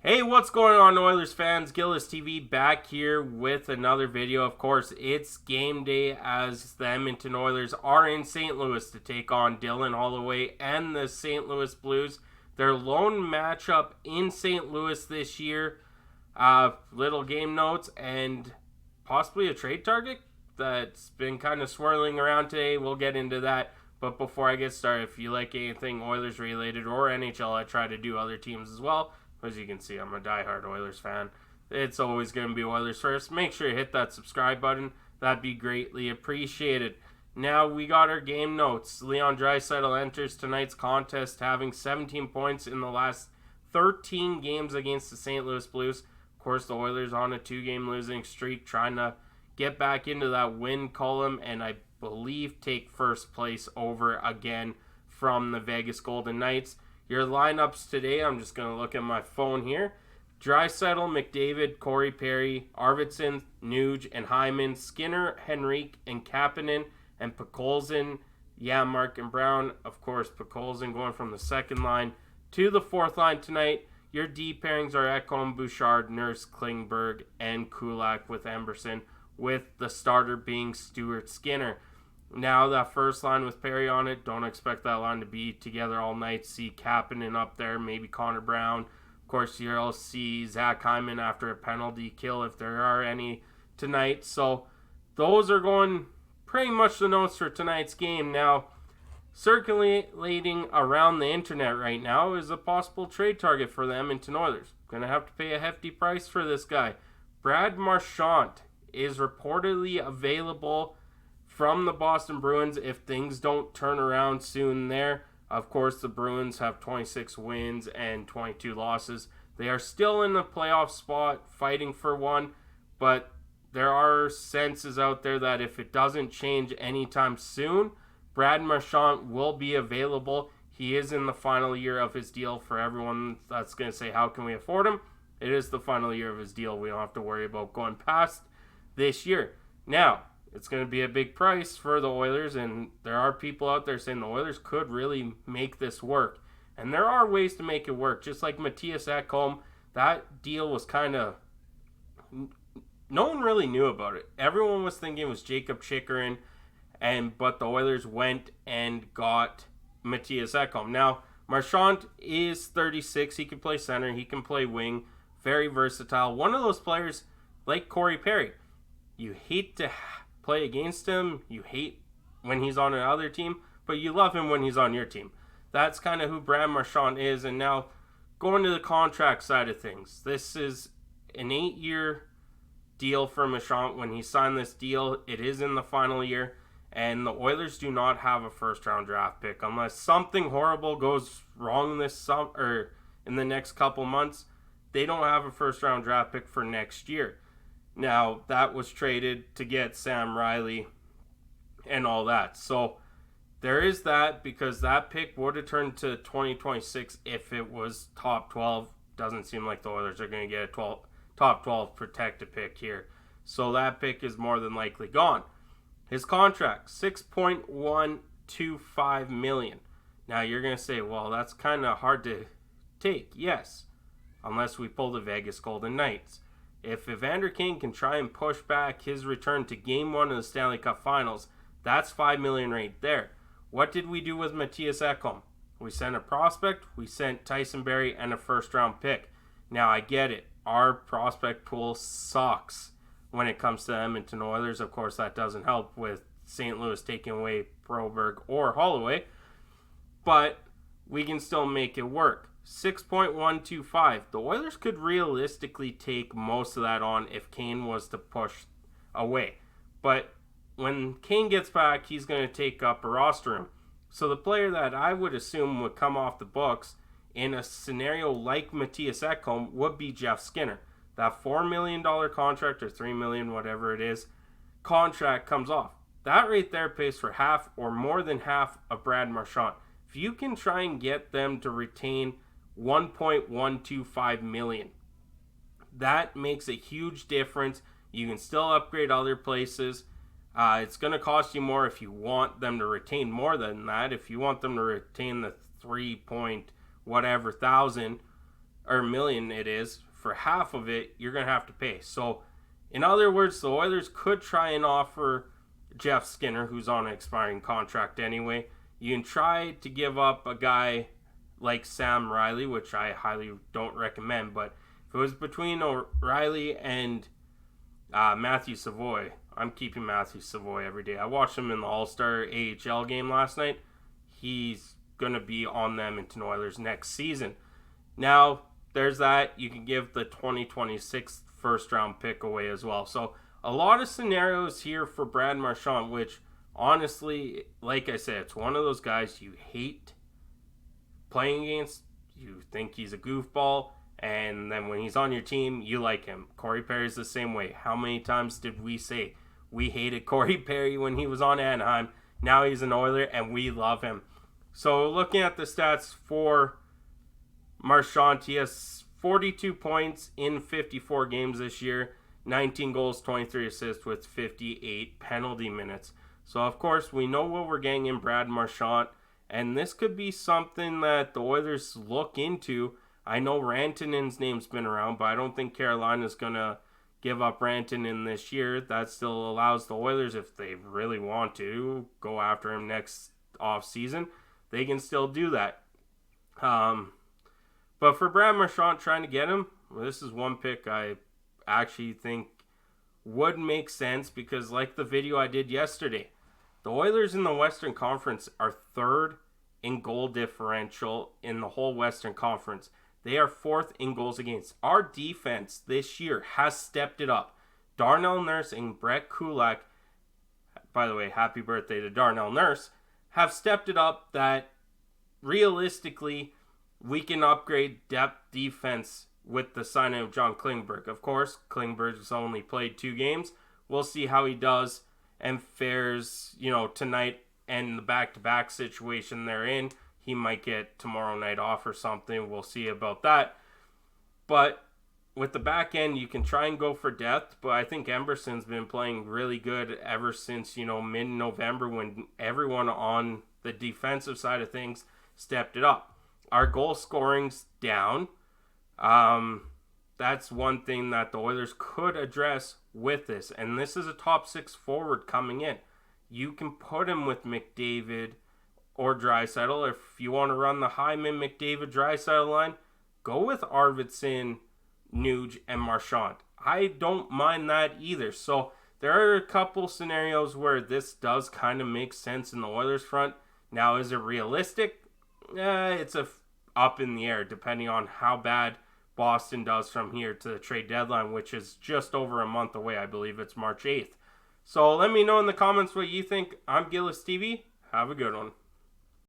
Hey, what's going on, Oilers fans? Gillis TV back here with another video. Of course, it's game day as the Edmonton Oilers are in St. Louis to take on Dylan Holloway and the St. Louis Blues. Their lone matchup in St. Louis this year. Little game notes and possibly a trade target that's been kind of swirling around today. We'll get into that. But before I get started, if you like anything Oilers related or NHL, I try to do other teams as well. As you can see, I'm a diehard Oilers fan. It's always going to be Oilers first. Make sure you hit that subscribe button. That'd be greatly appreciated. Now we got our game notes. Leon Draisaitl enters tonight's contest having 17 points in the last 13 games against the St. Louis Blues. Of course, the Oilers on a 2-game losing streak, trying to get back into that win column and I believe take first place over again from the Vegas Golden Knights. Your lineups today, I'm just going to look at my phone here. Draisaitl, McDavid, Corey Perry, Arvidsson, Nuge, and Hyman, Skinner, Henrique, and Kapanen, and Podkolzin, Mark and Brown. Of course, Podkolzin going from the second line to the fourth line tonight. Your D pairings are Ekholm, Bouchard, Nurse, Klingberg, and Kulak with Emberson, with the starter being Stuart Skinner. Now that first line with Perry on it, don't expect that line to be together all night. See Kapanen up there, maybe Connor Brown. Of course, you'll see Zach Hyman after a penalty kill if there are any tonight. So those are going pretty much the notes for tonight's game. Now, circulating around the internet right now is a possible trade target for the Edmonton Oilers. Going to have to pay a hefty price for this guy. Brad Marchand is reportedly available from the Boston Bruins if things don't turn around soon there. Of course, the Bruins have 26 wins and 22 losses. They are still in the playoff spot, fighting for one, but there are senses out there that if it doesn't change anytime soon, Brad Marchand will be available. He is in the final year of his deal. For everyone that's going to say, how can we afford him? It is the final year of his deal. We don't have to worry about going past this year. Now, it's going to be a big price for the Oilers, and there are people out there saying the Oilers could really make this work. And there are ways to make it work. Just like Mattias Ekholm, that deal was kind of... No one really knew about it. Everyone was thinking it was Jacob Chychrun, but the Oilers went and got Mattias Ekholm. Now, Marchand is 36. He can play center. He can play wing. Very versatile. One of those players, like Corey Perry, you hate to play against him, you hate when he's on another team, but you love him when he's on your team. That's kind of who Brad Marchand is. And now, going to the contract side of things, this is an 8-year deal for Marchand. When he signed this deal, it is in the final year, and the Oilers do not have a first-round draft pick unless something horrible goes wrong in the next couple months. They don't have a first-round draft pick for next year. Now, that was traded to get Sam Riley and all that. So, there is that, because that pick would have turned to 2026 if it was top 12. Doesn't seem like the Oilers are going to get a top 12 protected pick here. So, that pick is more than likely gone. His contract, $6.125 million. Now, you're going to say, well, that's kind of hard to take. Yes, unless we pull the Vegas Golden Knights. If Evander Kane can try and push back his return to Game 1 of the Stanley Cup Finals, that's $5 million right there. What did we do with Mattias Ekholm? We sent a prospect, we sent Tyson Barrie, and a first-round pick. Now, I get it. Our prospect pool sucks when it comes to the Edmonton Oilers. Of course, that doesn't help with St. Louis taking away Broberg or Holloway, but we can still make it work. 6.125. The Oilers could realistically take most of that on if Kane was to push away. But when Kane gets back, he's going to take up a roster room. So the player that I would assume would come off the books in a scenario like Mattias Ekholm would be Jeff Skinner. That $4 million contract, or $3 million, whatever it is, contract comes off. That right there pays for half or more than half of Brad Marchand. If you can try and get them to retain $1.125 million. That makes a huge difference. You can still upgrade other places. It's going to cost you more if you want them to retain more than that. If you want them to retain the 3 point whatever thousand, or million it is, for half of it, you're going to have to pay. So, in other words, the Oilers could try and offer Jeff Skinner, who's on an expiring contract anyway. You can try to give up a guy like Sam Riley, which I highly don't recommend, but if it was between O'Reilly and Matthew Savoy, I'm keeping Matthew Savoy every day. I watched him in the All-Star AHL game last night. He's going to be on them into Oilers next season. Now, there's that. You can give the 2026 first-round pick away as well. So, a lot of scenarios here for Brad Marchand, which, honestly, like I said, it's one of those guys you hate playing against. You think he's a goofball, and then when he's on your team, you like him. Corey Perry's the same way. How many times did we say we hated Corey Perry when he was on Anaheim? Now he's an Oiler, and we love him. So looking at the stats for Marchand, he has 42 points in 54 games this year, 19 goals, 23 assists with 58 penalty minutes. So, of course, we know what we're getting in Brad Marchand, and this could be something that the Oilers look into. I know Rantanen's name's been around, but I don't think Carolina's going to give up Rantanen this year. That still allows the Oilers, if they really want to, go after him next offseason. They can still do that. But for Brad Marchand, trying to get him, this is one pick I actually think would make sense because, like the video I did yesterday, the Oilers in the Western Conference are third in goal differential in the whole Western Conference. They are fourth in goals against. Our defense this year has stepped it up. Darnell Nurse and Brett Kulak, by the way, happy birthday to Darnell Nurse, have stepped it up that realistically we can upgrade depth defense with the signing of John Klingberg. Of course, Klingberg's only played 2 games. We'll see how he does and fares, tonight and the back-to-back situation they're in. He might get tomorrow night off or something. We'll see about that. But with the back end, you can try and go for depth, but I think Emberson's been playing really good ever since, mid-November when everyone on the defensive side of things stepped it up. Our goal scoring's down. That's one thing that the Oilers could address with this. And this is a top 6 forward coming in. You can put him with McDavid or Draisaitl. If you want to run the Hyman, McDavid, Draisaitl line, go with Arvidsson, Nuge, and Marchand. I don't mind that either. So there are a couple scenarios where this does kind of make sense in the Oilers front. Now, is it realistic? It's up in the air depending on how bad Boston does from here to the trade deadline, which is just over a month away. I believe it's March 8th. So let me know in the comments what you think. I'm Gillis TV. Have a good one.